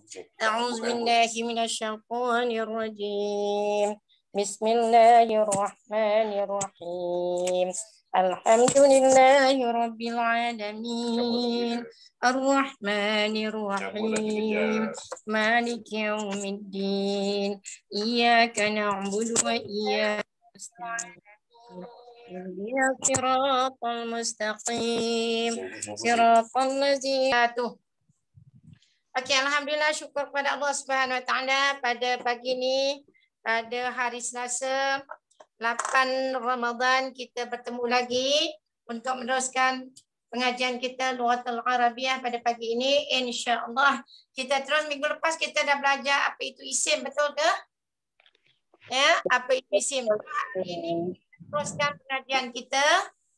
أعوذ بالله من الشيطان الرجيم بسم الله الرحمن الرحيم الحمد لله رب العالمين الرحمن الرحيم مالك يوم الدين إياك نعبد وإياك نستعين اهدنا الصراط المستقيم صراط الذين Okey, alhamdulillah, syukur kepada Allah Subhanahu Wa Taala pada pagi ini, pada hari Selasa 8 Ramadan, kita bertemu lagi untuk meneruskan pengajian kita Lughatul Arabiyyah pada pagi ini. Insya-Allah kita terus. Minggu lepas kita dah belajar apa itu isim, betul ke? Ya, apa itu isim. Hari ini teruskan pengajian kita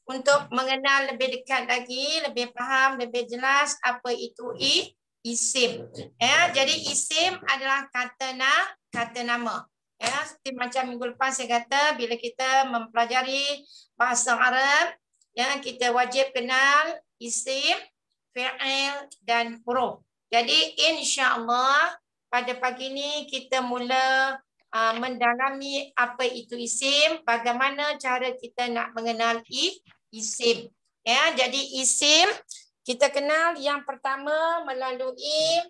untuk mengenal lebih dekat lagi, lebih faham, lebih jelas apa itu isim. Ya, jadi isim adalah kata nama. Ya, seperti macam minggu lepas saya kata, bila kita mempelajari bahasa Arab, ya, kita wajib kenal isim, fi'il dan huruf. Jadi insya-Allah pada pagi ini kita mula mendalami apa itu isim, bagaimana cara kita nak mengenal isim. Ya, jadi isim kita kenal yang pertama melalui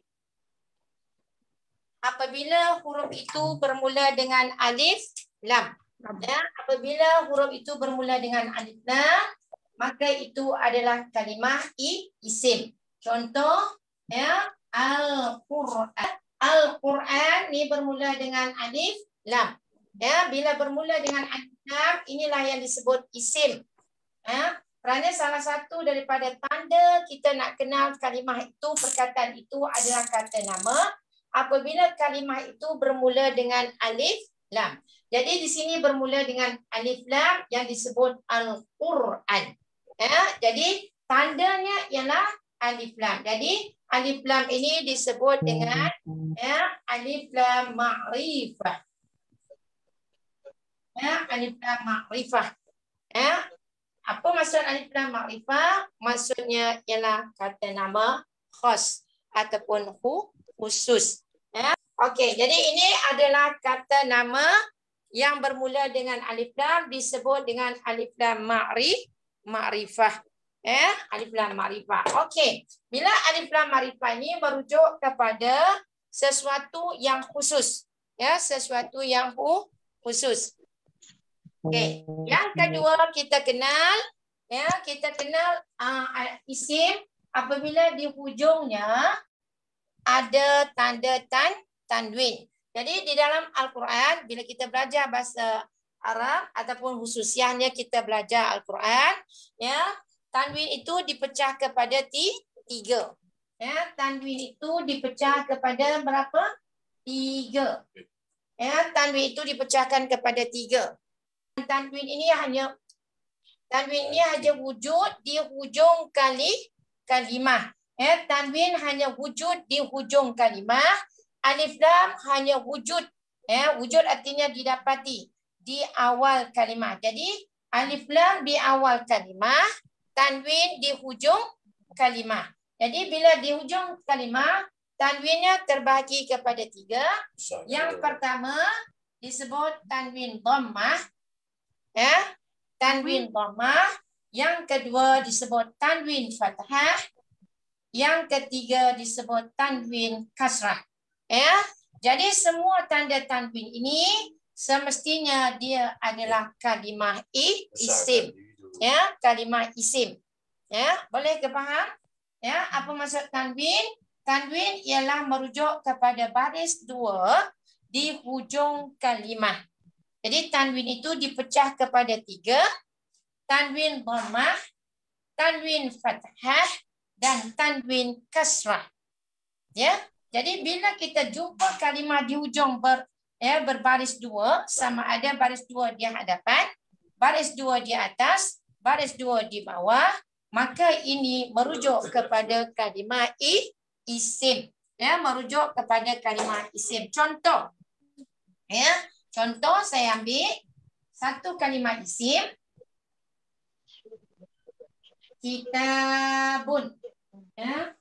apabila huruf itu bermula dengan alif lam. Ya, apabila huruf itu bermula dengan alif lam, maka itu adalah kalimah isim. Contoh, ya, Al-Quran. Al-Quran ni bermula dengan alif lam. Ya, bila bermula dengan alif lam, inilah yang disebut isim. Ya, kerana salah satu daripada tanda kita nak kenal kalimah itu, perkataan itu adalah kata nama. Apabila kalimah itu bermula dengan alif lam. Jadi di sini bermula dengan alif lam yang disebut Al-Quran. Ya, jadi tandanya ialah alif lam. Jadi alif lam ini disebut dengan alif lam ma'rifah. Ya, alif lam ma'rifah. Ya. Apa maksud alif lam ma'rifah? Maksudnya ialah kata nama khas ataupun khusus. Ya. Okey, jadi ini adalah kata nama yang bermula dengan alif lam, disebut dengan alif lam ma'rifah. Ya, alif lam ma'rifah. Okey, bila alif lam ma'rifah ini merujuk kepada sesuatu yang khusus. Ya, sesuatu yang khusus. Okey, yang kedua kita kenal, ya, kita kenal isim apabila di hujungnya ada tanda tanwin. Jadi di dalam Al-Quran bila kita belajar bahasa Arab ataupun khususnya kita belajar Al-Quran, ya, tanwin itu dipecah kepada tiga. Ya, tanwin itu dipecah kepada berapa? Tiga. Ya, tanwin itu dipecahkan kepada tiga. Tanwin ini hanya wujud di hujung kalimah. Ya, tanwin hanya wujud di hujung kalimah. Alif lam hanya wujud. Ya, wujud artinya didapati di awal kalimah. Jadi alif lam di awal kalimah, tanwin di hujung kalimah. Jadi bila di hujung kalimah, tanwinnya terbahagi kepada tiga. Yang pertama disebut tanwin dhammah. Ya, tanwin dhammah. Yang kedua disebut tanwin fathah. Yang ketiga disebut tanwin kasrah. Ya, jadi semua tanda tanwin ini semestinya dia adalah kalimah isim. Ya, kalimah isim. Ya, boleh ke faham? Ya, apa maksud tanwin? Tanwin ialah merujuk kepada baris dua di hujung kalimah. Jadi tanwin itu dipecah kepada tiga. Tanwin dhammah, tanwin fathah dan tanwin kasrah. Ya. Jadi bila kita jumpa kalimah di hujung berbaris dua, sama ada baris dua di hadapan, baris dua di atas, baris dua di bawah, maka ini merujuk kepada kalimah isim. Ya, merujuk kepada kalimah isim. Contoh. Ya, contoh saya ambil satu kalimah isim. Kitabun. Ya.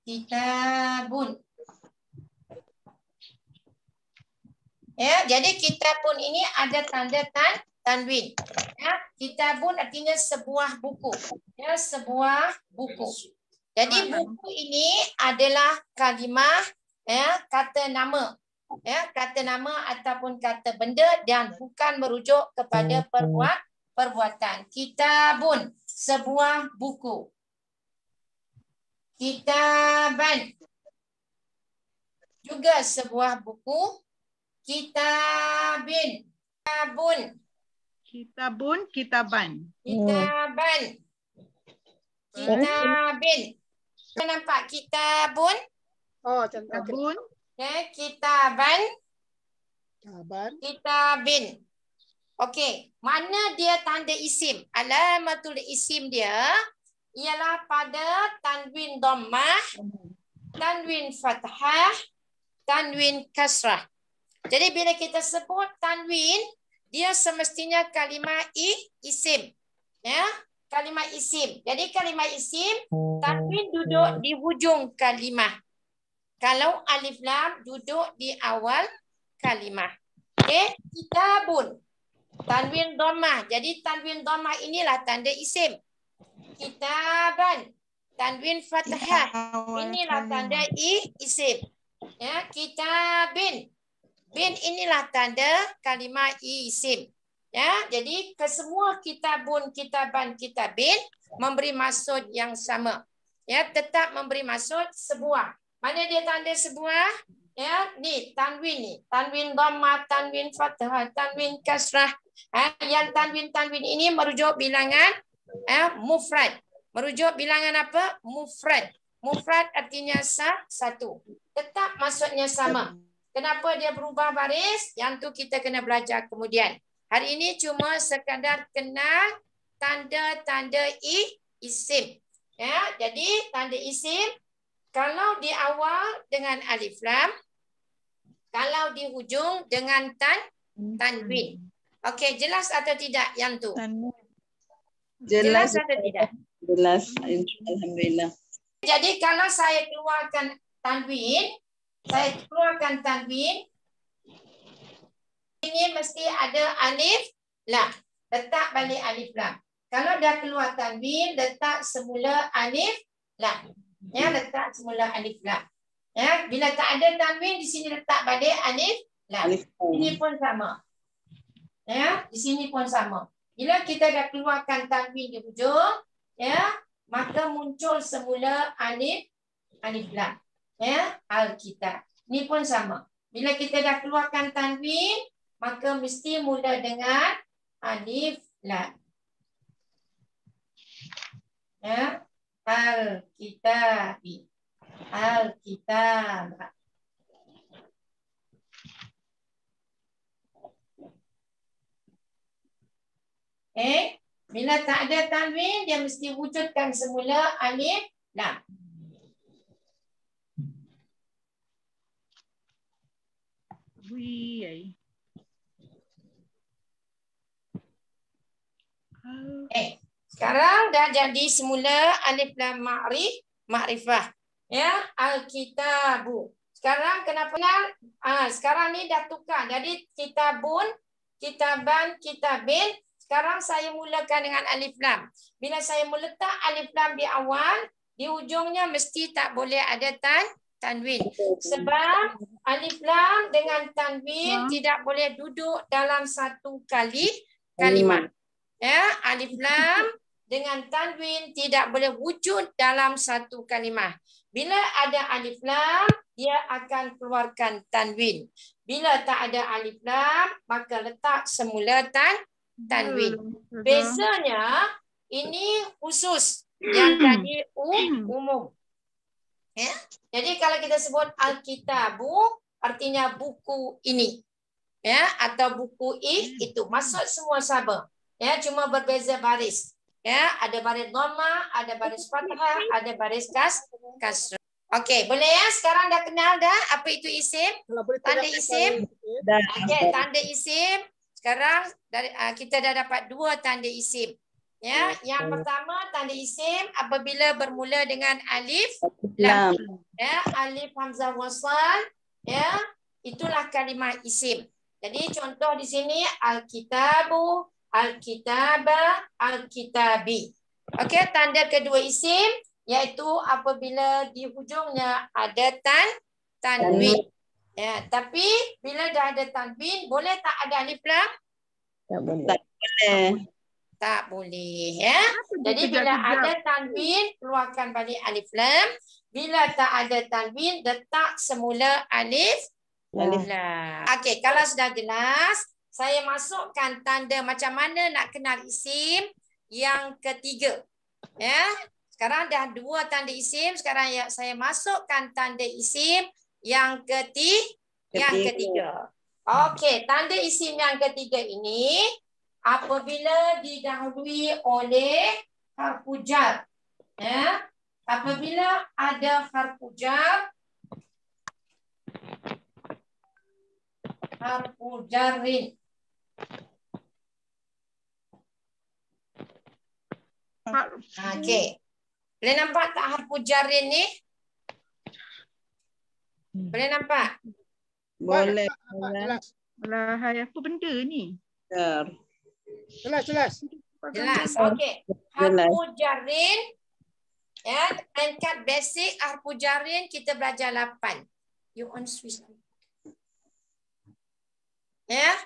Kitabun. Ya, jadi kitabun ini ada tanda tanwin. Ya, kitabun artinya sebuah buku. Ya, sebuah buku. Jadi buku ini adalah kalimah, ya, kata nama. Ya, kata nama ataupun kata benda dan bukan merujuk kepada perbuatan. Kitabun, sebuah buku. Kitaban, juga sebuah buku. Kitabin, kitabun. Kitabun, kitaban. Kitaban. Kitabin. Nampak kitabun? Oh, contoh. Kitabun, Ya, kitaban. Kabar. Kitabin. Okey, mana dia tanda isim? Alamatul isim dia ialah pada tanwin dhammah, tanwin fathah, tanwin kasrah. Jadi bila kita sebut tanwin, dia semestinya kalimah isim. Ya, kalimah isim. Jadi kalimah isim, tanwin duduk di hujung kalimah. Kalau alif lam duduk di awal kalimah. Okey, kitabun. Tanwin dhammah. Jadi tanwin dhammah inilah tanda isim. Kitaban. Tanwin fathah. Inilah tanda isim. Ya, kitabin. Bin inilah tanda kalimah isim. Ya, jadi kesemua kitabun, kitaban, kitabin memberi maksud yang sama. Ya, tetap memberi maksud sebuah. Mana dia tanda sebuah? Ya, ni tanwin ni. Tanwin dhammah, tanwin fathah, tanwin kasrah. Yang tanwin-tanwin ini merujuk bilangan mufrad. Merujuk bilangan apa? Mufrad. Mufrad artinya satu. Tetap maksudnya sama. Kenapa dia berubah baris? Yang tu kita kena belajar kemudian. Hari ini cuma sekadar kenal tanda-tanda isim. Ya, jadi tanda isim kalau di awal dengan alif lam, kalau di hujung dengan tanwin. Okey, jelas atau tidak yang tu? Jelas atau tidak? Jelas, alhamdulillah. Jadi kalau saya keluarkan tanwin, ini mesti ada alif lam. Letak balik alif lam. Kalau dah keluar tanwin, letak semula alif lam. Ya, letak semula alif lam. Ya, bila tak ada tanwin di sini letak balik alif lam. Ini pun sama. Ya, di sini pun sama. Bila kita dah keluarkan tanwin di hujung, ya, maka muncul semula alif lam. Ya, Alkitab. Ini pun sama. Bila kita dah keluarkan tanwin, maka mesti mula dengan alif lam. Ya, Alkitabi. Alkitab. Bila tak ada tanwin, dia mesti wujudkan semula alif lam. Sekarang dah jadi semula alif lam ma'rifah. Ya, Alkitabu. Sekarang kenapa sekarang ni dah tukar. Jadi kitabun, kitaban, kitabin. Sekarang saya mulakan dengan alif lam. Bila saya meletak alif lam di awal, di ujungnya mesti tak boleh ada tanwin. Sebab alif lam dengan tanwin tidak boleh duduk dalam satu kalimat. Ya, alif lam dengan tanwin tidak boleh wujud dalam satu kalimah. Bila ada alif lam, dia akan keluarkan tanwin. Bila tak ada alif lam, maka letak semula tanwin. Bezanya ini khusus, yang tadi umum. Ya? Jadi kalau kita sebut Alkitabu, artinya buku ini. Ya, atau buku itu. Maksud semua sama. Ya, cuma berbeza baris. Ya, ada baris dhammah, ada baris fathah, ada baris kasrah. Okey, boleh ya? Sekarang dah kenal dah apa itu isim? Tanda isim. Okey, tanda isim. Sekarang kita dah dapat 2 tanda isim. Ya, yang pertama tanda isim apabila bermula dengan alif Lam. lam. Ya, alif hamzah wasal, ya, itulah kalimah isim. Jadi contoh di sini al-kitabu, al-kitaba, al-kitabi. Okey, tanda kedua isim iaitu apabila di hujungnya ada tanwin. Ya, tapi bila dah ada tanwin, boleh tak ada alif lam? Tak boleh. Tak boleh, ya. Jadi bila Kejap-kejap. ada tanwin, keluarkan balik alif lam. Bila tak ada tanwin, letak semula alif Alif. lam. Okey, kalau sudah jelas, saya masukkan tanda macam mana nak kenal isim yang ketiga. Ya. Sekarang dah dua tanda isim, sekarang ya saya masukkan tanda isim yang ketiga. Okey, tanda isim yang ketiga ini apabila didahului oleh harfu jar. Ya. Apabila ada harfu jar, harfu jarrin. Okey. Boleh nampak tak harfu jarrin ni? Boleh nampak? Boleh. Jelas. Alah, hai, apa benda ni? Jar. Jelas. Jelas. Okey. Harfu jarrin, ya, tingkat basic harfu jarrin kita belajar 8. You on switch. Ya.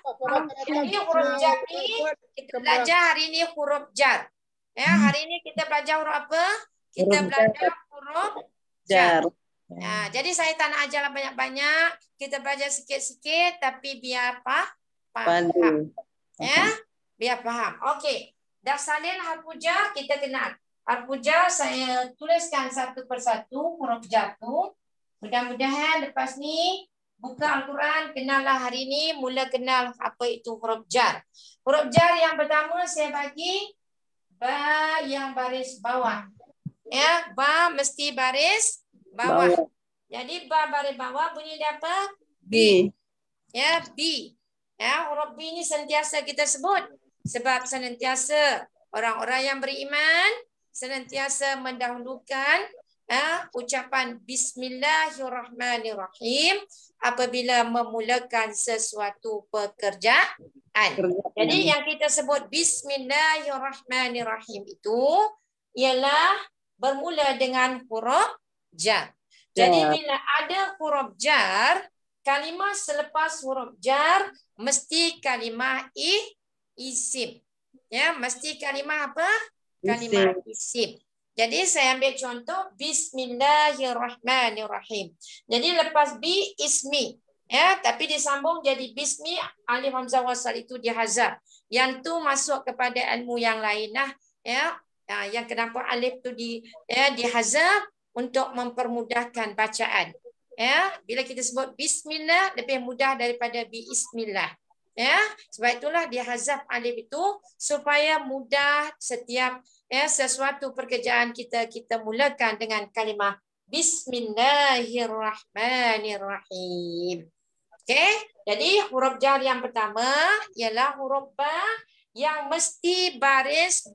Jadi huruf jar ni kita belajar hari ni huruf jar. Ya, hari ni kita belajar huruf apa? Kita Huruf belajar huruf jar. Jar. Nah, jadi saya tak nak ajarlah banyak-banyak. Kita belajar sikit-sikit tapi biar faham. Padu. Ya, biar faham. Okey. Dah salin harfu jar kita kenal. Harfu jar saya tuliskan satu persatu huruf jar tu. Mudah-mudahan lepas ni buka Al-Quran, kenallah hari ni mula kenal apa itu huruf jar. Huruf jar yang pertama saya bagi ba yang baris bawah. Ya, ba mesti baris bawah. Jadi ba baris bawah bunyi dia apa? B. Ya, B. Ya, huruf B ini sentiasa kita sebut sebab senantiasa orang-orang yang beriman senantiasa mendahulukan ucapan Bismillahirrahmanirrahim apabila memulakan sesuatu pekerjaan. Jadi yang kita sebut Bismillahirrahmanirrahim itu ialah bermula dengan huruf jar. Jadi bila ada huruf jar, kalimah selepas huruf jar mesti kalimah isim. Ya, mesti kalimah apa? Kalimah isim. Jadi saya ambil contoh Bismillahirrahmanirrahim. Jadi lepas B ismi. Ya, tapi disambung jadi bismi alif hamzah wasal itu dihazaf. Yang tu masuk kepada ilmu yang lain lah. Ya, yang kenapa alif tu dihazaf untuk mempermudahkan bacaan. Ya, bila kita sebut bismillah lebih mudah daripada bismillah. Ya, sebab itulah dihazaf alif itu supaya mudah setiap sesuatu pekerjaan kita mulakan dengan kalimah Bismillahirrahmanirrahim. Okey, jadi huruf jar yang pertama ialah huruf ba yang mesti baris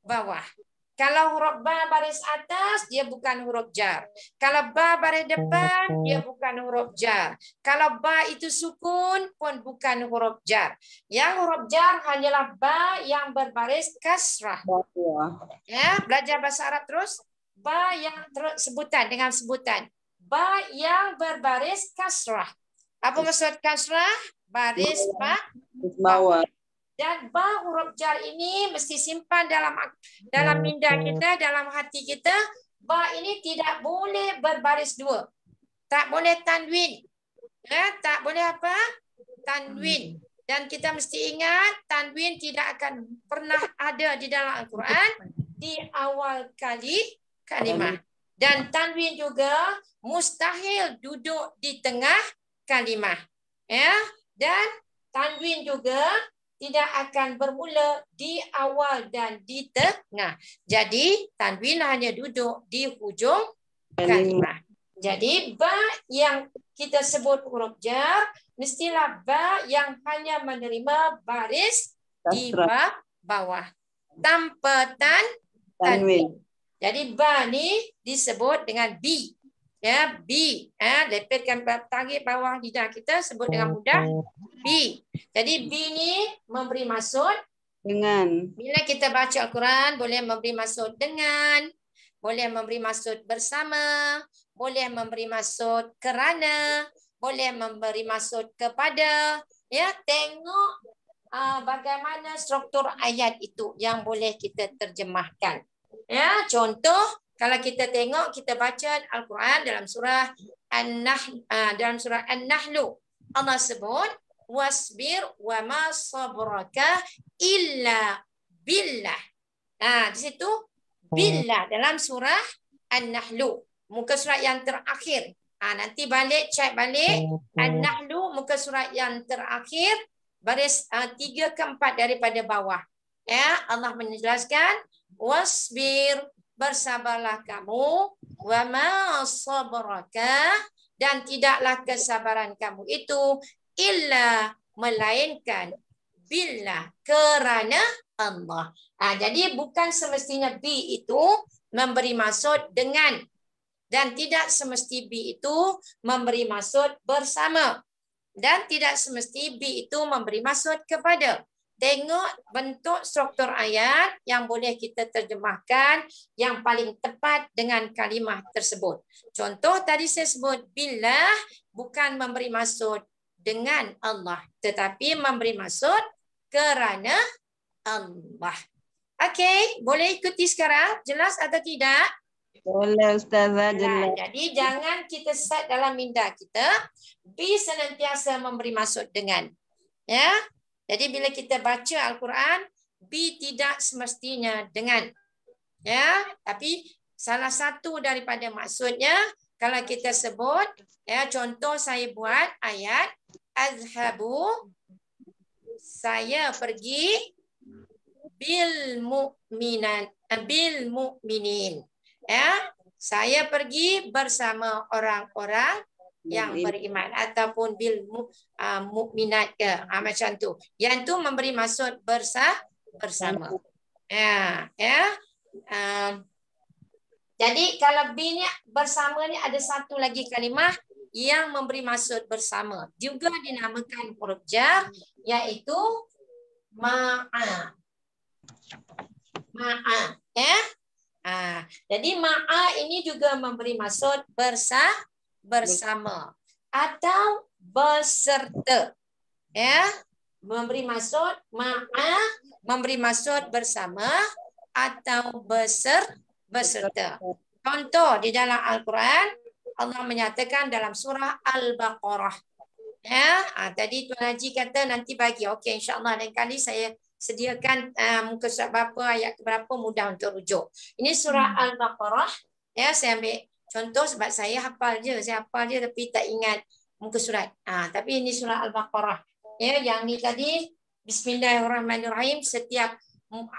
bawah. Kalau huruf ba baris atas, dia bukan huruf jar. Kalau ba baris depan, dia bukan huruf jar. Kalau ba itu sukun pun bukan huruf jar. Yang huruf jar hanyalah ba yang berbaris kasrah. Ya, belajar bahasa Arab terus. Ba yang sebutan dengan sebutan. Ba yang berbaris kasrah. Apa maksud kasrah? Baris bawah. Dan ba huruf jar ini mesti simpan dalam minda kita, dalam hati kita. Ba ini tidak boleh berbaris dua. Tak boleh tanwin. Ya, tak boleh apa? Tanwin. Dan kita mesti ingat tanwin tidak akan pernah ada di dalam Al-Quran di awal kalimah. Dan tanwin juga mustahil duduk di tengah kalimah. Ya, dan tanwin juga tidak akan bermula di awal dan di tengah. Jadi tanwin hanya duduk di hujung kalimah. Jadi ba yang kita sebut huruf jar mestilah ba yang hanya menerima baris di bawah. tanpa tanwin. Tanwin. Jadi ba ni disebut dengan B. Ya, B. Lepaskan tarik bawah lidah kita, sebut dengan mudah B. Jadi B ni memberi maksud Dengan. bila kita baca Al-Quran, boleh memberi maksud dengan, boleh memberi maksud bersama, boleh memberi maksud kerana, boleh memberi maksud kepada. Ya, tengok bagaimana struktur ayat itu yang boleh kita terjemahkan. Ya, contoh kalau kita tengok, kita baca Al-Quran dalam surah An-Nahlu, Allah sebut wasbir wa ma sabraka illa billah. Di situ billah dalam surah An-Nahlu, muka surat yang terakhir. Nanti balik cek balik An-Nahlu muka surat yang terakhir, baris 3 ke 4 daripada bawah. Ya, Allah menjelaskan wasbir, bersabarlah kamu, wa ma sabraka, dan tidaklah kesabaran kamu itu illa, melainkan billah, kerana Allah. Jadi bukan semestinya B itu memberi maksud dengan, dan tidak semesti B itu memberi maksud bersama, dan tidak semesti B itu memberi maksud kepada. Tengok bentuk struktur ayat yang boleh kita terjemahkan yang paling tepat dengan kalimah tersebut. Contoh tadi saya sebut billah bukan memberi maksud dengan Allah, tetapi memberi maksud kerana Allah. Okey, boleh ikuti sekarang? Jelas atau tidak? Boleh Ustazah, jelas. Jadi jangan kita set dalam minda kita B senantiasa memberi maksud dengan. Ya. Jadi bila kita baca Al-Quran, B tidak semestinya dengan. Ya, tapi salah satu daripada maksudnya kalau kita sebut, ya, contoh saya buat ayat azhabu, saya pergi bil mu'minin. Ya, saya pergi bersama orang-orang yang beriman, ataupun bil mukminat ke, macam tu. Yang tu memberi maksud bersama. Ya, ya. Jadi kalau B ni bersama ni ada satu lagi kalimah yang memberi maksud bersama, juga dinamakan huruf jar, iaitu ma'a. Ma'a, ya. Jadi ma'a ini juga memberi maksud bersama atau beserta. Ya, memberi maksud ma'a, memberi maksud bersama atau beserta. Contoh di dalam Al-Quran, Allah menyatakan dalam surah Al-Baqarah. Ya, tadi Tuan Haji kata nanti bagi. Okey, insya-Allah lain kali saya sediakan muka surat berapa, ayat berapa, mudah untuk rujuk. Ini surah Al-Baqarah. Ya, saya ambil contoh sebab saya hafal je tapi tak ingat muka surat. Tapi ini surah Al-Baqarah. Ya, yang ni tadi Bismillahirrahmanirrahim, setiap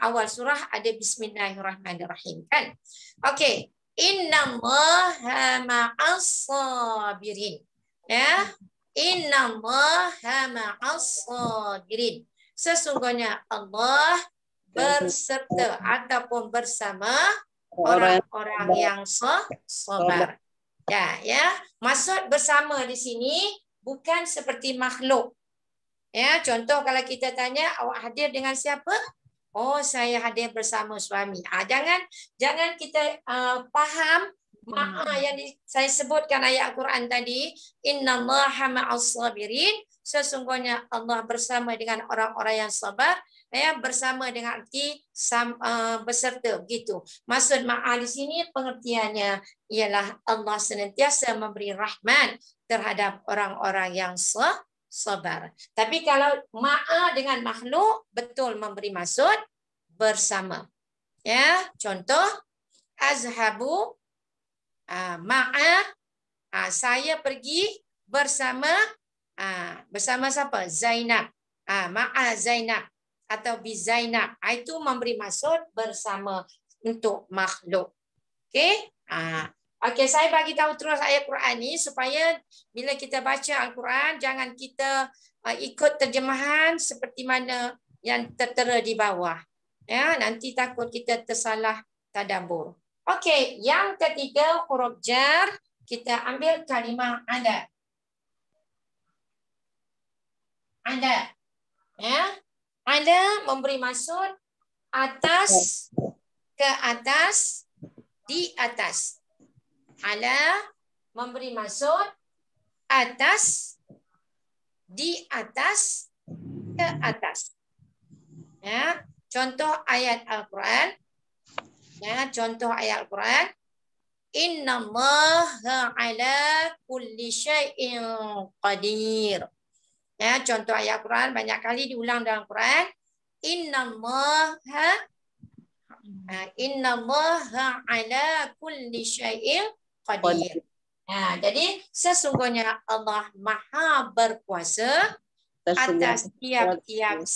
awal surah ada Bismillahirrahmanirrahim, kan? Okey, innallaha ma'as sabirin. Ya, innallaha ma'as sabirin. Sesungguhnya Allah berserta ataupun bersama orang-orang yang sabar. Ya, maksud bersama di sini bukan seperti makhluk. Ya, contoh kalau kita tanya, awak hadir dengan siapa? Oh, saya hadir bersama suami. Jangan kita faham ma'a yang saya sebutkan ayat Al-Quran tadi, innallaha ma'as sabirin, sesungguhnya Allah bersama dengan orang-orang yang sabar. Ya, bersama dengan arti beserta, begitu. Maksud ma'a di sini pengertiannya ialah Allah senantiasa memberi rahmat terhadap orang-orang yang sabar. Tapi kalau ma'a dengan makhluk, betul memberi maksud bersama. Ya, contoh azhabu ma'a, saya pergi bersama siapa? Zainab. Ma'a Zainab atau bi Zainab. Itu memberi maksud bersama untuk makhluk. Okey? Okey, saya bagi tahu terus ayat Quran ni supaya bila kita baca Al-Quran jangan kita ikut terjemahan seperti mana yang tertera di bawah. Ya, nanti takut kita tersalah tadabbur. Okey, yang ketiga huruf jar, kita ambil kalimah ada. Ada. Ya. Ada memberi maksud atas, ke atas, di atas. Ala memberi maksud atas, di atas, ke atas. Ya, contoh ayat Al-Quran. Ya, contoh ayat Al-Quran. Innallaha ala kulli syai'in qadir. Ya, contoh ayat Al-Quran banyak kali diulang dalam Quran. Innallaha ala kulli syai'in qadir. Nah, jadi sesungguhnya Allah Maha berkuasa atas tiap-tiap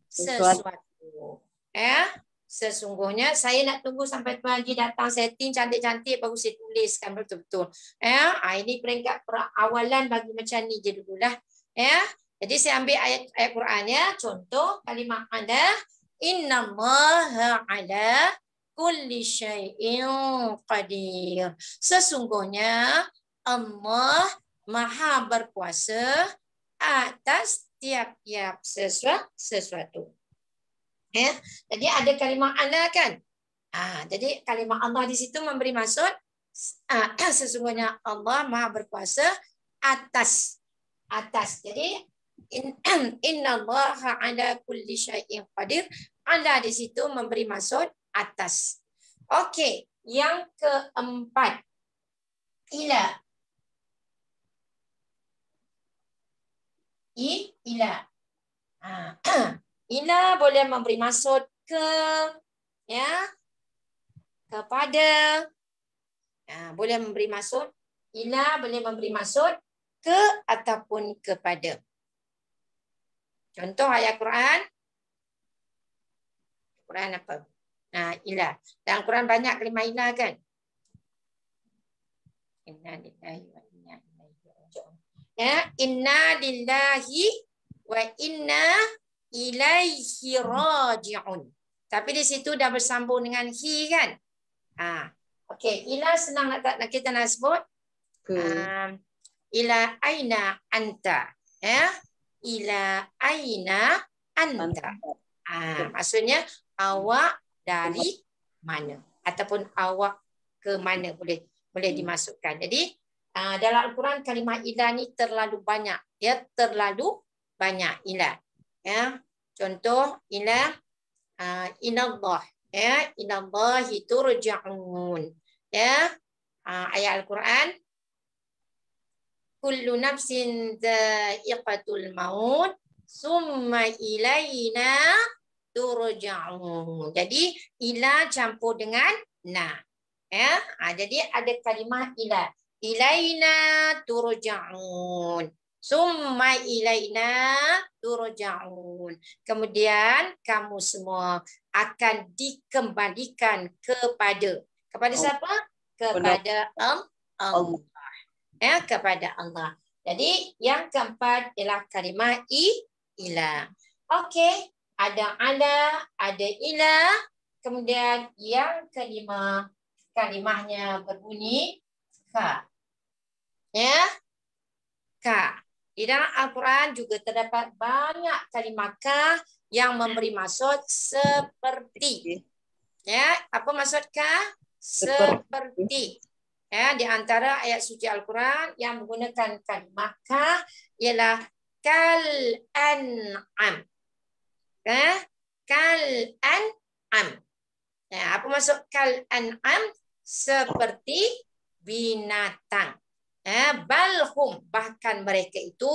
sesuatu. Ya, sesungguhnya saya nak tunggu sampai Tuan Haji datang setting cantik-cantik baru saya tuliskan betul-betul. Ya, ini peringkat awalan bagi macam ni je dululah. Ya, jadi saya ambil ayat Quran ya. Contoh kalimah anda. Innallaha ala kulli syai'in qadir. Sesungguhnya Allah Maha berkuasa atas tiap-tiap sesuatu. Ya, jadi ada kalimah Allah kan? Jadi kalimah Allah di situ memberi maksud sesungguhnya Allah Maha berkuasa atas. Jadi innallaha ala kulli syai'in qadir. Ala di situ memberi maksud atas. Okey, yang keempat. Ila. Ila. Ila boleh memberi maksud ke, ya, kepada. Boleh memberi maksud. Ila boleh memberi maksud ke ataupun kepada. Contoh ayat Quran. Quran apa? Ila. Dalam Quran banyak kalimah ila kan? Inna lillahi wa inna ilaihi raji'un. Ya, inna lillahi wa inna ilaihi raji'un. Tapi di situ dah bersambung dengan hi kan? Okey, ila senang nak kita nak sebut. Ila aina anta. Ya. Ila aina anta. Maksudnya awak dari mana ataupun awak ke mana boleh dimasukkan. Jadi dalam Al-Quran kalimah ila ni terlalu banyak. Ya, terlalu banyak ila. Ya. Contoh ila inallah. Ya, inallahi turja'un. Ya. Ayat Al-Quran kullu nafsin dha'iqatul maut summa ilaina turja'un. Jadi ila campur dengan na. Ya, jadi ada kalimah ila. Ilaina turja'un. Summa ilaina turja'un. Kemudian kamu semua akan dikembalikan kepada siapa? Kepada Allah. Ya, kepada Allah. Jadi yang keempat ialah kalimah ila. Okey, ada ala, ada ila. Kemudian yang kelima kalimahnya berbunyi ka. Ya. Ka. Di dalam Al-Quran juga terdapat banyak kalimah ka yang memberi maksud seperti. Ya, apa maksud ka? Seperti. Ya, di antara ayat suci Al-Quran yang menggunakan kalimah ka ialah kal an'am. Kal an'am. Ya, apa maksud kal an'am? Seperti binatang. Balhum, bahkan mereka itu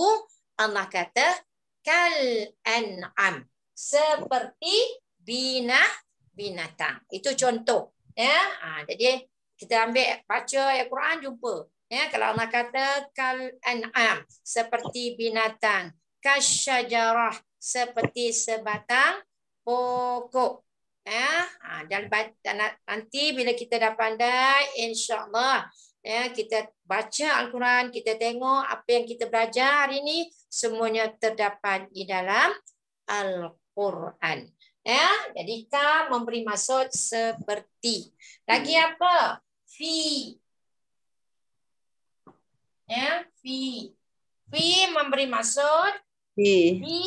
Allah kata kal an'am. Seperti binatang. Itu contoh. Ya, jadi kita ambil baca ayat Quran jumpa. Ya, kalau Allah kata kal an'am seperti binatang, kasyajarah seperti sebatang pokok. Ya, dan nanti bila kita dah pandai, insya-Allah ya, kita baca Al-Quran, kita tengok apa yang kita belajar hari ini semuanya terdapat di dalam Al-Quran. Ya, jadi ka memberi maksud seperti. Lagi apa? Fi. Ya, fi. Fi memberi maksud Fi. di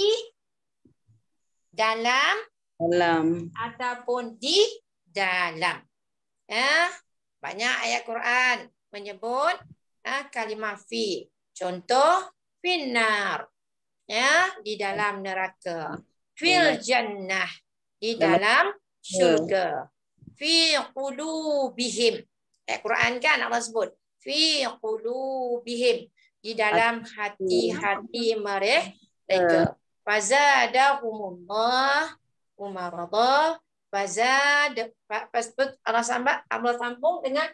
dalam Dalam. ataupun di dalam. Ya, banyak ayat Quran menyebut kalimah fi. Contoh finnar. Ya, di dalam neraka. Fil jannah, di dalam syurga. Fi qulubihim. Quran kan Allah sebut. Fi qulubihim, di dalam hati-hati mereka. Fazadahumullah umarada. Fazad. Allah sambung dengan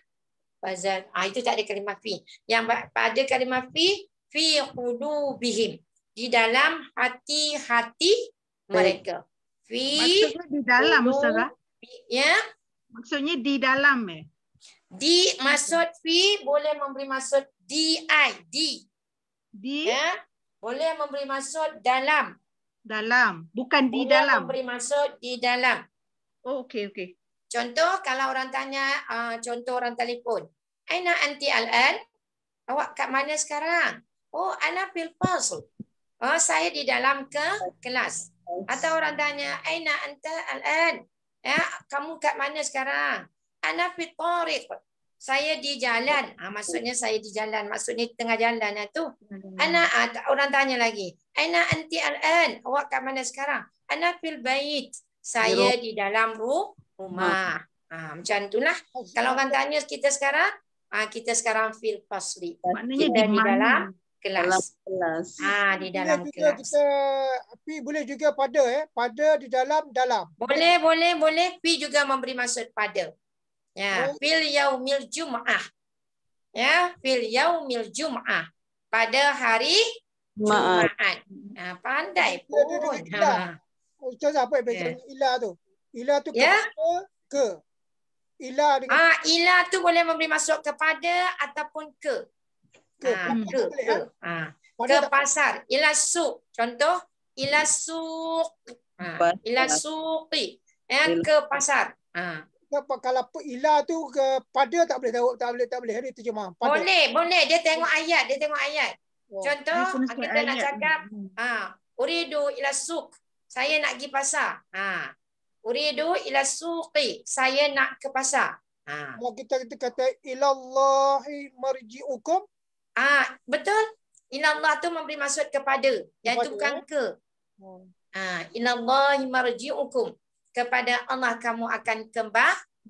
fazad. Itu tak ada kalimah fi. Yang pada kalimah fi qulubihim, di dalam hati-hati mereka. Maksudnya di dalam, Ustazah. Ya. Maksudnya di dalam Di maksud fi boleh memberi maksud di. Di Ya. Boleh memberi maksud dalam. dalam, bukan di Boleh dalam. memberi maksud di dalam. Oh, okey okey. Contoh kalau orang tanya, contoh orang telefon. Aina anti al-an? Awak kat mana sekarang? Oh, ana fil fasl. Oh, saya di dalam kelas. Atau orang tanya, aina anta al-an? Ya, kamu kat mana sekarang? Ana fit tariq. Saya di jalan. Maksudnya saya di jalan. Maksudnya di tengah jalan tu. Ana orang tanya lagi. Aina anti al-an? Awak kat mana sekarang? Ana fil bait. Saya di dalam rumah. Macam itulah. Kalau orang tanya kita sekarang fil fasli. Maknanya Kita di di mana? dalam kelas. Kelas. Di dalam Boleh juga kelas. kita boleh juga pada pada di dalam. Boleh. Fi juga memberi maksud pada. Ya, fil yaumil jum'ah. Ya, fil yaumil jum'ah. Pada hari Jumaat. Pandai pun. Ustaz apa yang beza ila tu? Ila tu ke. Ila dengan ila tu boleh memberi maksud kepada ataupun ke. Ke pasar. Ila suq. Contoh, ila suq. Ila suqi. Ke pasar. Kalau ila tu pada tak boleh hari terjemah. Pada. Boleh. Dia tengok ayat. Contoh, kita nak cakap uridu ila suq. Saya nak pergi pasar. Uridu ila suqi. Saya nak ke pasar. Kalau kita kata ilallahi marji'ukum. Betul. Ilallah tu memberi maksud kepada. Yang itu bukan ke. Ilallahi marji'ukum. Kepada Allah kamu akan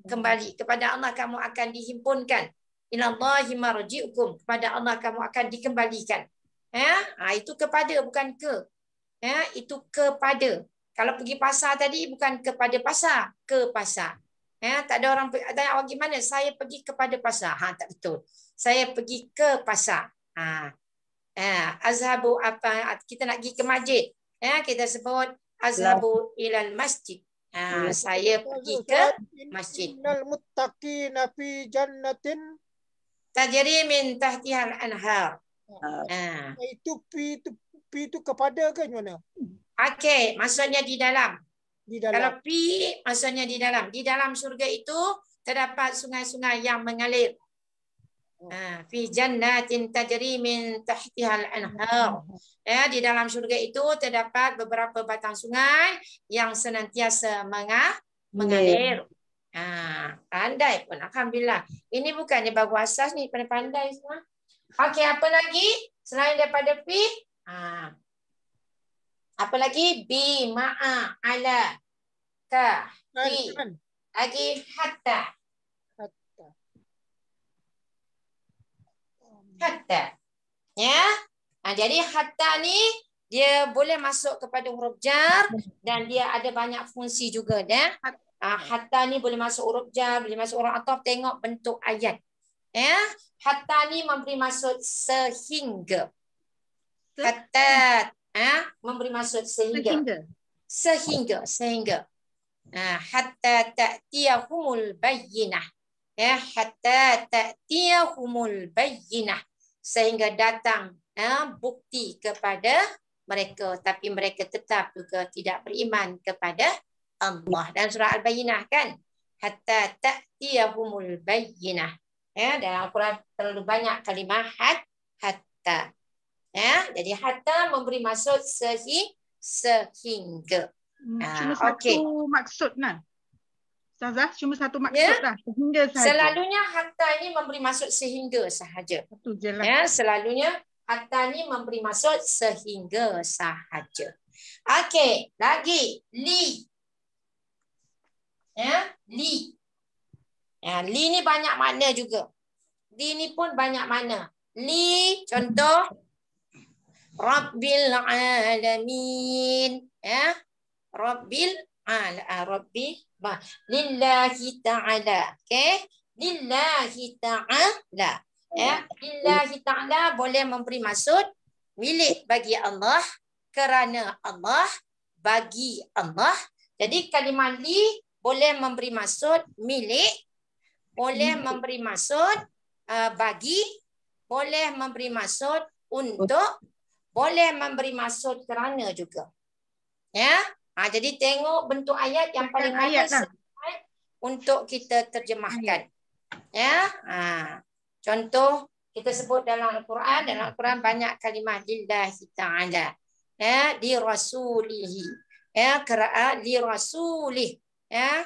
kembali. Kepada Allah kamu akan dihimpunkan. Ilallahi marji'ukum. Kepada Allah kamu akan dikembalikan. Itu kepada, bukan ke. Itu kepada. Kalau pergi pasar tadi bukan kepada pasar, ke pasar. Tak ada orang tanya awak gimana? Saya pergi kepada pasar. Tak betul. Saya pergi ke pasar. Azhabu apa? Kita nak pergi ke masjid. Kita sebut azhabu ilal masjid. Saya pergi ke masjid. Innal muttaqina fi jannatin tajri min tahtihal anhar. Itu pi itu kepada ke mana? Okey, maksudnya di dalam. Di dalam. Kalau pi maksudnya di dalam. Di dalam surga itu terdapat sungai-sungai yang mengalir. Fi jannatin tajri min tahtihal anhar. Di dalam surga itu terdapat beberapa batang sungai yang senantiasa mengalir. Pandai pun, alhamdulillah. Ini bukannya bagu asas ni, pandai semua. Okey, apa lagi selain daripada fi? Apa lagi? Bi, ma'a, ala, ka, fi. Lagi hatta. Hatta. Ya. Jadi hatta ni dia boleh masuk kepada huruf jar dan dia ada banyak fungsi juga dah. Hatta ni boleh masuk huruf jar, boleh masuk huruf ataf, tengok bentuk ayat. Ya. Hatta ni memberi maksud sehingga. Hatta memberi maksud sehingga. Sehingga. Hatta ta'tiyahumul bayyinah. Ya, hatta ta'tiyahumul bayyinah. Sehingga datang bukti kepada mereka, tapi mereka tetap juga tidak beriman kepada Allah. Dan surah Al-Bayyinah kan? Hatta ta'tiyahumul bayyinah. Ya, dalam Al-Quran terlalu banyak kalimah hatta. Ya, jadi hatta memberi maksud sehingga. Cuma satu maksud nah. Ustazah, cuma satu maksud dah. Sehingga sahaja. Selalunya hatta ini memberi maksud sehingga sahaja. Satu je lah. Ya, selalunya hatta ini memberi maksud sehingga sahaja. Okey, lagi li. Ya, li. Ya, li ni banyak makna juga. Li ni pun banyak makna. Li contoh Rabbil alamin. Ya. Rabbil lillahi ta'ala. Okey? Lillahi ta'ala. Ya, lillahi ta'ala boleh memberi maksud milik bagi Allah, kerana Allah, bagi Allah. Jadi kalimah li boleh memberi maksud milik, boleh memberi maksud bagi, boleh memberi maksud untuk, boleh memberi maksud kerana juga. Ya. Jadi tengok bentuk ayat yang paling mana untuk kita terjemahkan. Ya. Contoh kita sebut dalam Al-Quran, banyak kalimah lillahi ta'ala. Ya, di rasulihi. Ya, qira'at li rasulih. Ya.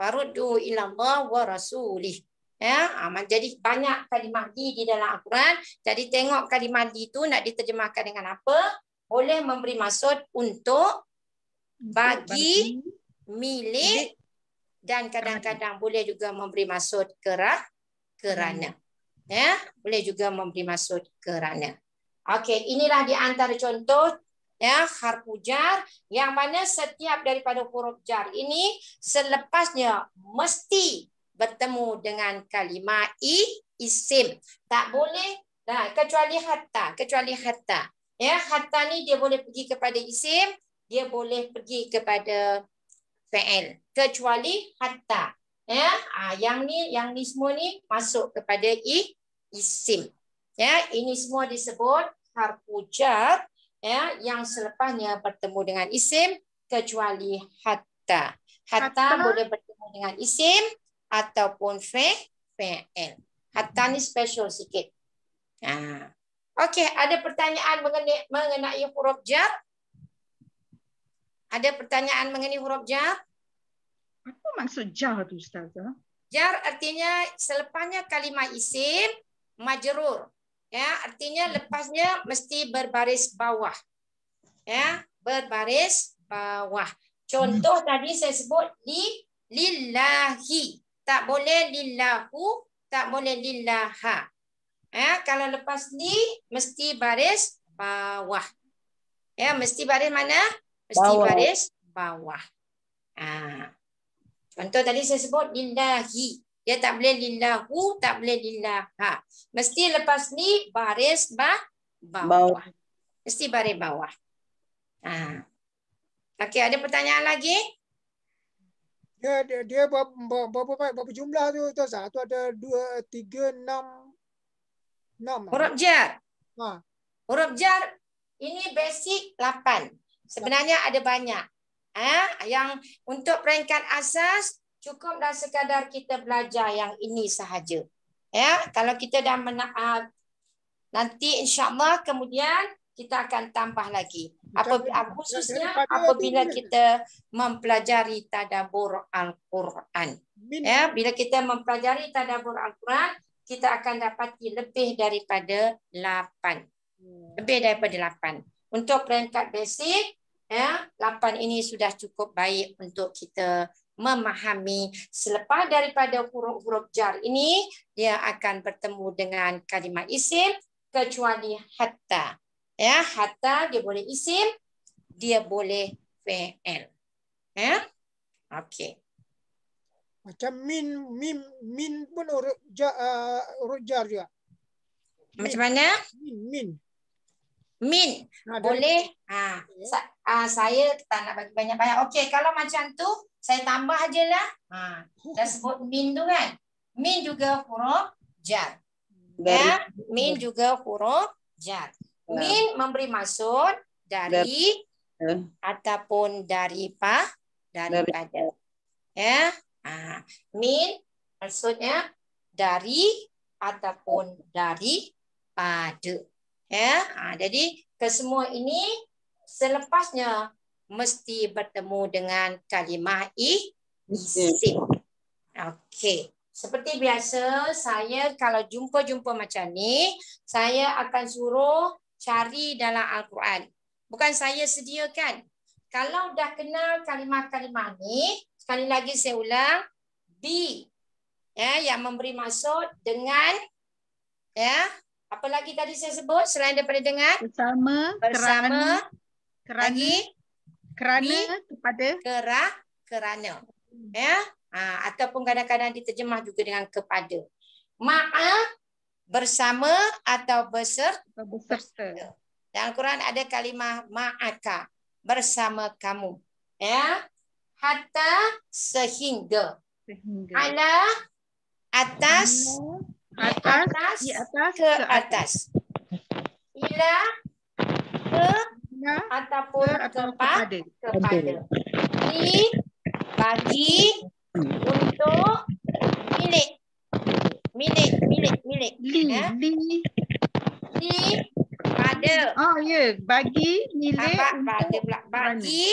Faruddu ila Allah wa rasulih. Ya, jadi banyak kalimah di dalam Al-Quran. Jadi tengok kalimah di itu nak diterjemahkan dengan apa? Boleh memberi maksud untuk, bagi, milik, dan kadang-kadang boleh juga memberi maksud kerana. Ya, boleh juga memberi maksud kerana. Okey, inilah di antara contoh ya harfu jar yang mana setiap daripada huruf jar ini selepasnya mesti bertemu dengan kalimah isim. Tak boleh kecuali hatta. Ya, hatta ni dia boleh pergi kepada isim, dia boleh pergi kepada fi'il, kecuali hatta. Ya, yang ni semua ni masuk kepada isim. Ya, ini semua disebut harfu jar ya yang selepasnya bertemu dengan isim kecuali hatta. Hatta boleh bertemu dengan isim ataupun fi'il. Hatta ni special sikit. Okey, ada pertanyaan mengenai huruf jar? Ada pertanyaan mengenai huruf jar? Apa maksud jar tu Ustazah? Jar artinya selepasnya kalimah isim majrur. Ya, artinya lepasnya mesti berbaris bawah. Ya, berbaris bawah. Contoh tadi saya sebut lillahi. Tak boleh lillahu, tak boleh lillaha. Ya, kalau lepas li mesti baris bawah. Ya, mesti baris mana? Mesti bawah. Baris bawah. Contoh tadi saya sebut lillahi. Dia tak boleh lillahu, tak boleh lillaha. Mesti lepas ni baris bawah. Mesti baris bawah. Okey, ada pertanyaan lagi? Dia berapa jumlah tu Ustazah? Tu ada 2, 3, 6. Huruf jar. Huruf jar ini basic 8. Sebenarnya ada banyak. Yang untuk peringkat asas cukuplah sekadar kita belajar yang ini sahaja. Ya, kalau kita dah nanti insya-Allah kemudian kita akan tambah lagi. Khususnya apabila kita mempelajari tadabbur Al-Quran. Ya, bila kita mempelajari tadabbur Al-Quran, kita akan dapati lebih daripada 8. Lebih daripada 8. Untuk peringkat basic, ya, 8 ini sudah cukup baik untuk kita memahami. Selepas daripada huruf-huruf jar ini, dia akan bertemu dengan kalimah isim kecuali hatta. Ya, hatta dia boleh isim, dia boleh fi'il. Ya. Okey. Macam min pun huruf jar juga. Macam mana? Min. Boleh. Saya tak nak bagi banyak-banyak. Okey, kalau macam tu saya tambah ajalah. Dah sebut min tu kan. Min juga huruf jar. Ya, min juga huruf jar. Min memberi maksud dari ataupun daripada. daripada. Ya. Min maksudnya dari ataupun daripada. Ya. Jadi kesemua ini selepasnya mesti bertemu dengan kalimah isim. Okey. Seperti biasa, saya kalau jumpa macam ni, saya akan suruh cari dalam Al-Quran. Bukan saya sediakan. Kalau dah kenal kalimah-kalimah ni, sekali lagi saya ulang, B yang memberi maksud dengan apa lagi tadi saya sebut selain daripada dengan bersama lagi kerana ataupun kadang-kadang diterjemah juga dengan kepada. Ma'a bersama atau beserta. Dalam Quran ada kalimah ma'aka bersama kamu. Hatta sehingga. Ala atas ke atas. Ila ke ataupun kepada. Li bagi untuk milik. Li pada. Bagi milik bagi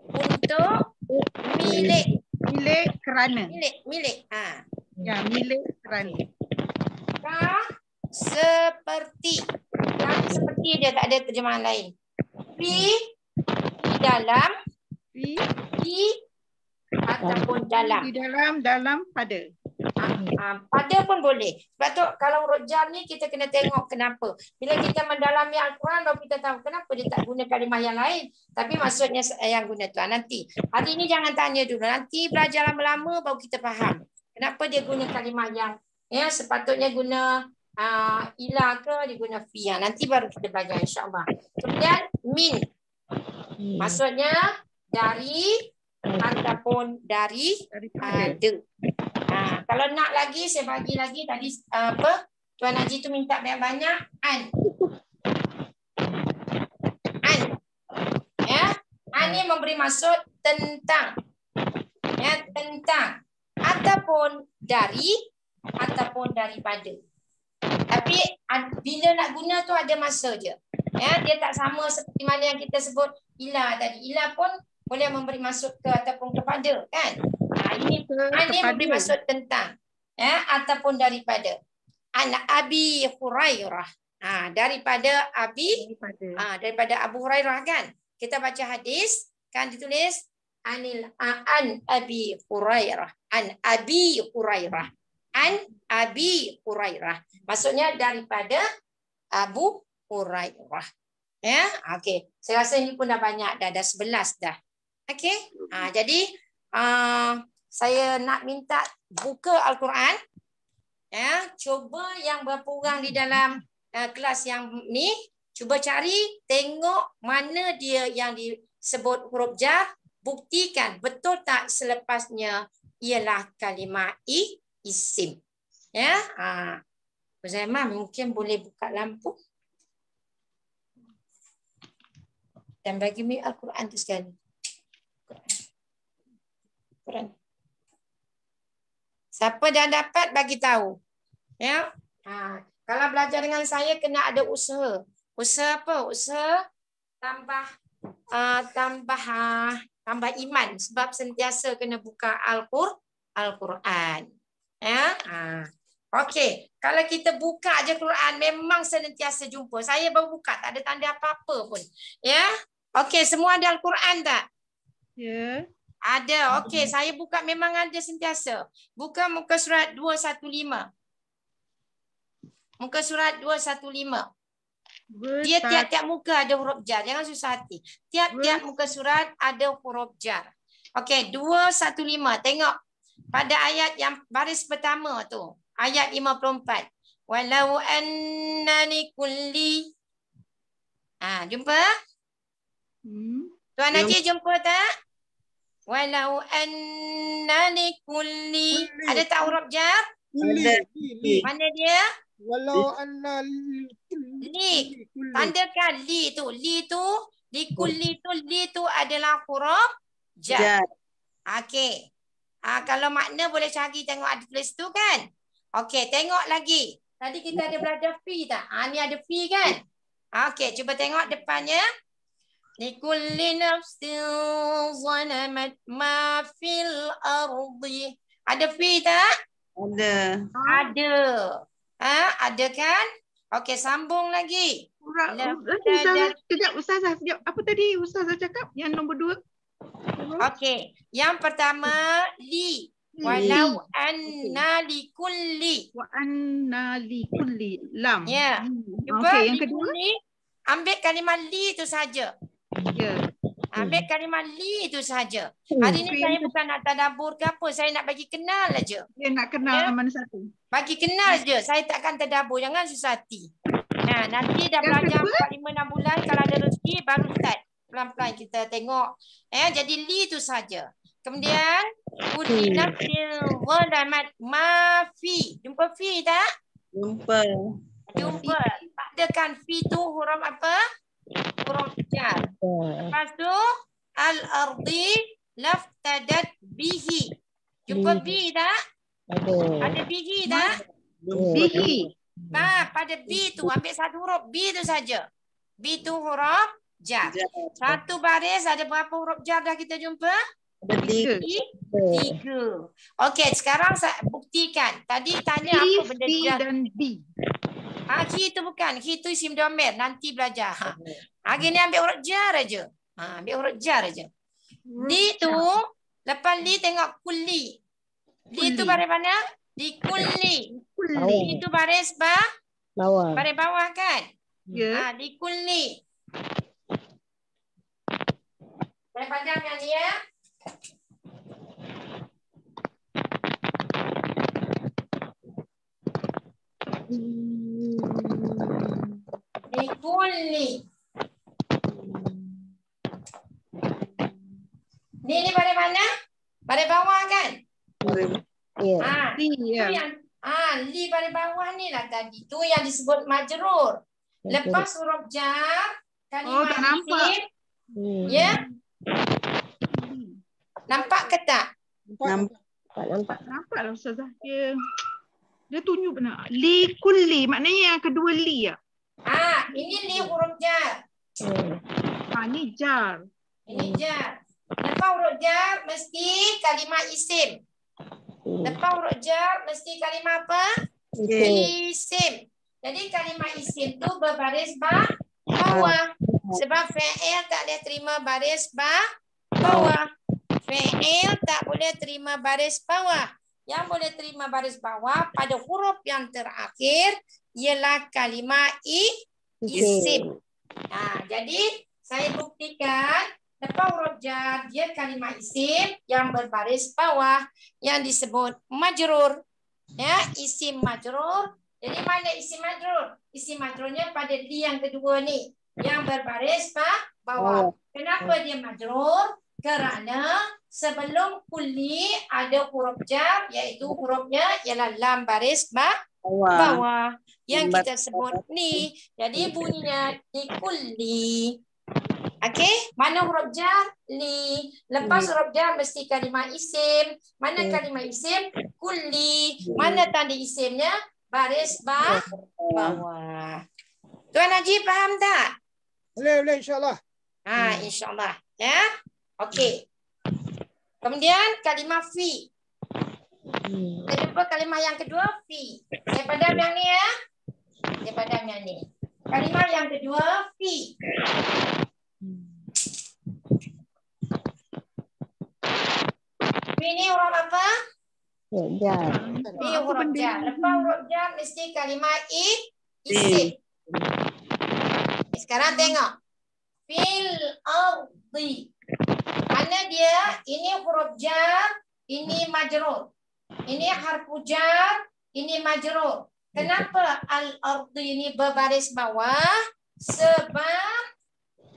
untuk milik kerana. Milik. Ya, milik kerana. Seperti dia tak ada terjemahan lain. Di dalam ataupun dalam. Di dalam pada. Pada pun boleh. Sebab tu kalau huruf jar ni kita kena tengok kenapa. Bila kita mendalami Al-Quran baru kita tahu kenapa dia tak guna kalimah yang lain. Tapi maksudnya yang guna tu. Nanti. Hari ni jangan tanya dulu. Nanti belajar lama-lama baru kita faham. Kenapa dia guna kalimah yang sepatutnya guna ila ke dia guna fi. Nanti baru kita belajar insya-Allah. Kemudian min. Maksudnya dari ataupun daripada. Kalau nak lagi saya bagi lagi tadi Tuan Haji tu minta banyak-banyak an. An ni memberi maksud tentang. Tentang ataupun dari ataupun daripada. Tapi bila nak guna tu ada masa je. Dia tak sama seperti mana yang kita sebut ila tadi. Ila pun boleh memberi maksud ke ataupun kepada kan. Ini memberi maksud tentang ataupun daripada. An Abi Hurairah. Daripada daripada Abu Hurairah kan. Kita baca hadis kan ditulis an Abi Hurairah. An Abi Hurairah. An Abi Hurairah. Maksudnya daripada Abu Hurairah. Okey. Saya rasa ini pun dah banyak dah 11 dah. Okey. Jadi saya nak minta buka Al-Quran. Cuba yang berapa orang di dalam kelas yang ni cuba cari tengok mana dia yang disebut huruf jar, buktikan betul tak selepasnya ialah kalimah isim. Zaman mungkin boleh buka lampu dan bagi mi Al-Quran tu sekali. Quran. Siapa dah dapat bagi tahu. Kalau belajar dengan saya kena ada usaha. Usaha apa? Usaha tambah iman sebab sentiasa kena buka Al-Quran. Okey, kalau kita buka aja Quran memang senantiasa jumpa. Saya baru buka tak ada tanda apa-apa pun. Okey, semua ada Al-Quran tak? Ya. Ada. Okey, saya buka memang ada sentiasa. Buka muka surat 215. Muka surat 215. Dia tiap-tiap muka ada huruf jar. Jangan susah hati. Tiap-tiap muka surat ada huruf jar. Okey, 215. Tengok pada ayat yang baris pertama tu. Ayat 54. Walau annani kulli. Jumpa? Tuan Haji jumpa tak? Walau annani kulli. Ada tak huruf jar? Li. Mana dia? Walau anna li. Tandakan li tu. Li tu, li kulli tu, li tu adalah huruf jar. Okey. Kalau makna boleh cari tengok ada tulis tu kan. Okey, tengok lagi. Tadi kita ada belajar fi tak? Ni ada fi kan? Okey, cuba tengok depannya. Likulli nafsin zalamat ma fil ardi. Ada fi tak? Ada. Ada. Ada kan? Okey, sambung lagi. Sekejap, Ustazah. Sekejap. Apa tadi Ustazah cakap? Yang nombor 2? Okey. Yang pertama, li. Walau anna li kulli. Wa anna li kulli. Lam. Ya. Cuba Okey, yang kedua. li, ambil kalimah li itu saja. Ya. Ambil kalimah li itu saja. Hari ni saya bukan nak tadabbur ke apa. Saya nak bagi kenal aja. Dia nak kenal mana satu. Bagi kenal je. Saya takkan tadabbur. Jangan susah hati. Nah, nanti dah belajar 4-5-6 bulan. Kalau ada rezeki, baru start. Pelan-pelan kita tengok. Jadi li itu saja. Kemudian, kulli nafsin zalamat ma fi. Jumpa fi tak? Jumpa. Jumpa. Padakan fi tu huruf apa? Huruf jar. Lepas tu, al-ardi laftadat bihi. Jumpa bi tak? Ada bihi tak? Bihi. Pada bi tu, ambil satu huruf. Bi tu saja. Bi tu huruf jar. Satu baris ada berapa huruf jar dah kita jumpa? Ada 3. 3. Okey, sekarang saya buktikan. Tadi tanya apa benda jar. dan bi. Ki itu bukan. Ki itu isim domir. Nanti belajar. Hari ni ambil huruf jar aja. Ambil huruf jar aja. Li tu, lepas li tengok kulli. Li tu baris mana? Di kulli. Li tu baris bawah. Baris bawah kan? Ya. Di kulli. Saya pandang yang ni ya. Likulli. Ni pada mana? Pada bawah kan? Ya. Li pada bawah ni lah tadi. Tu yang disebut majrur. Lepas huruf jar, kalimah isim. Ya? Nampak ke tak? Nampak. Nampak lah Ustazah. Dia tunjuk benar. Li kulli. Maknanya yang kedua li ya. Ini li huruf jar. Ni jar. Ini jar. Lepas huruf jar mesti kalimah isim. Lepas huruf jar mesti kalimah apa? Isim. Jadi kalimah isim tu berbaris bawah. Sebab fi'il tak boleh terima baris bawah. Fi'il tak boleh terima baris bawah. Yang boleh terima baris bawah pada huruf yang terakhir ialah kalimah isim. Jadi saya buktikan lepas huruf jar dia kalimah isim yang berbaris bawah yang disebut majrur. Ya, isim majrur. Jadi mana isim majrur? Isim majrurnya pada li yang kedua ni yang berbaris bawah. Kenapa dia majrur? Kerana sebelum kulli ada huruf jar iaitu hurufnya ialah lam baris bawah yang kita sebut ni. Jadi bunyinya di kulli. Okey, mana huruf jar? Li. Lepas huruf jar mesti kalimah isim. Mana kalimah isim? Kulli. Mana tanda isimnya? Baris bawah. Tuan Haji faham tak? Boleh insya-Allah. Insya-Allah. Ya. Okey. Kemudian kalimah fi. Kita jumpa kalimah yang kedua fi. Saya padam yang ni ya. Saya padam yang ni. Kalimah yang kedua fi. Fi ni huruf apa? Jar. Fi huruf jar. Lepas huruf jar mesti kalimah isim. Sekarang tengok. Fil ardi. Mana dia? Ini huruf jar, ini majrur. Ini harfu jar, ini majrur. Kenapa al-ardi ini berbaris bawah? Sebab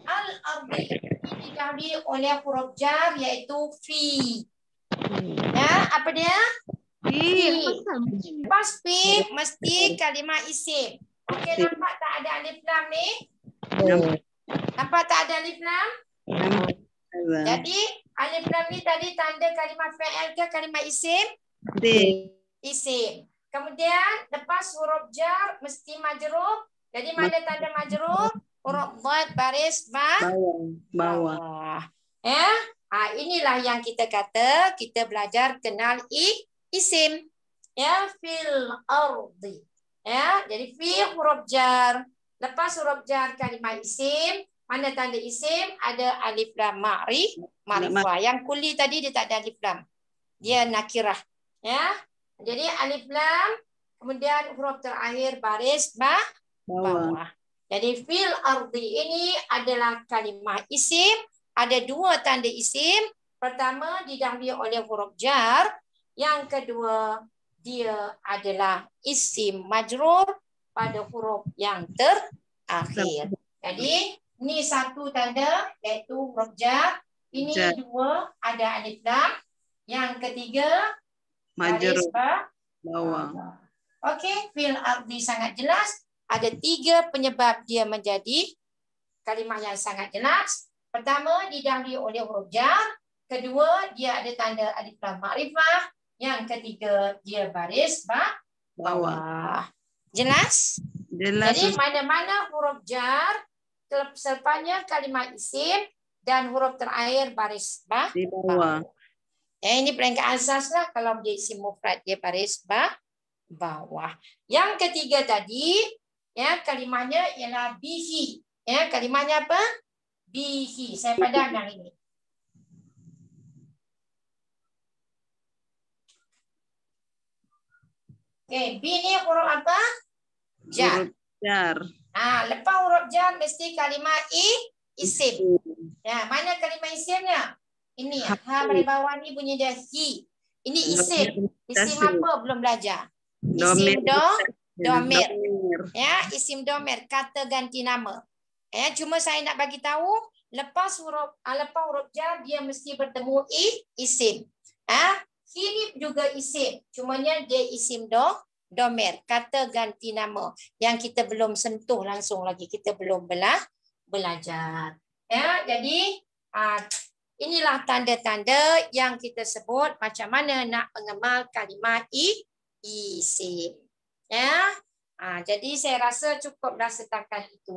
al-ardi didahului oleh huruf jar iaitu fi. Ya, apa dia? Fi. Lepas fi mesti kalimah isim. Okey, nampak tak ada alif lam ni? Nampak tak ada alif lam? Jadi alif lam ni tadi tanda kalimah fa'il ke kalimah isim? Isim. Kemudian lepas huruf jar mesti majrur. Jadi mana tanda majrur? Huruf dad baris bawah. Ya. Inilah yang kita kata kita belajar kenal isim. Ya, fil ardi. Ya, jadi fi huruf jar. Lepas huruf jar kalimah isim, mana tanda isim? Ada alif lam ma'rifah. Yang kuli tadi dia tak ada alif lam. Dia nakirah. Ya. Jadi alif lam, kemudian huruf terakhir baris bawah. Jadi fil ardi ini adalah kalimah isim. Ada dua tanda isim. Pertama didahului oleh huruf jar. Yang kedua dia adalah isim majrur pada huruf yang terakhir. Jadi ini satu tanda iaitu huruf jar. Ini dua ada alif lam. Yang ketiga baris bawah. Okey, fil ardi sangat jelas. Ada 3 penyebab dia menjadi kalimah yang sangat jelas. Pertama didahului oleh huruf jar. Kedua dia ada tanda alif lam ma'rifah. Yang ketiga dia baris bawah. Jelas? Jadi mana-mana huruf jar selepasnya kalimah isim dan huruf terakhir baris bawah. Ini peringkat asas lah. Kalau dia isim mufrad dia baris bawah. Yang ketiga tadi ya kalimahnya ialah bihi. Ya kalimahnya apa? Bihi. Saya padam yang ini. Okey, bi ni huruf apa? Jar. Lepas huruf jar mesti kalimah isim. Ya, mana kalimah isimnya? Ini pada bawah ni bunyi dia hi. Ini isim. Isim apa belum belajar? Isim domir. Ya, isim domir, kata ganti nama. Ya, cuma saya nak bagi tahu lepas huruf jar dia mesti bertemu isim. Ini juga isim, cumanya dia isim domir, kata ganti nama yang kita belum sentuh langsung lagi, kita belum belajar. Ya, jadi inilah tanda-tanda yang kita sebut macam mana nak mengenal kalimah isim. Ya. Jadi saya rasa cukuplah setakat itu.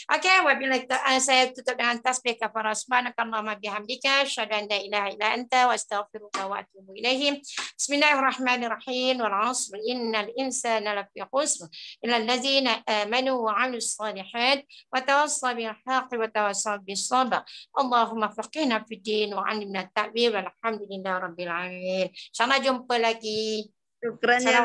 Okey, wabillahi saya tutup dengan tasbih kafarah subhanakallahumma bihamdika asyhadu an la ilaha illa anta wa astaghfiruka wa atubu ilaih. Bismillahirrahmanirrahim. Wal 'asr innal insana lafi khusr illa allazina amanu wa 'amilus shalihat wa tawassaw bil haqqi wa tawassaw bis sabr. Allahumma faqihna fid din wa 'allimna at-ta'wil walhamdulillahi rabbil alamin. Insya-Allah jumpa lagi. Syukran ya.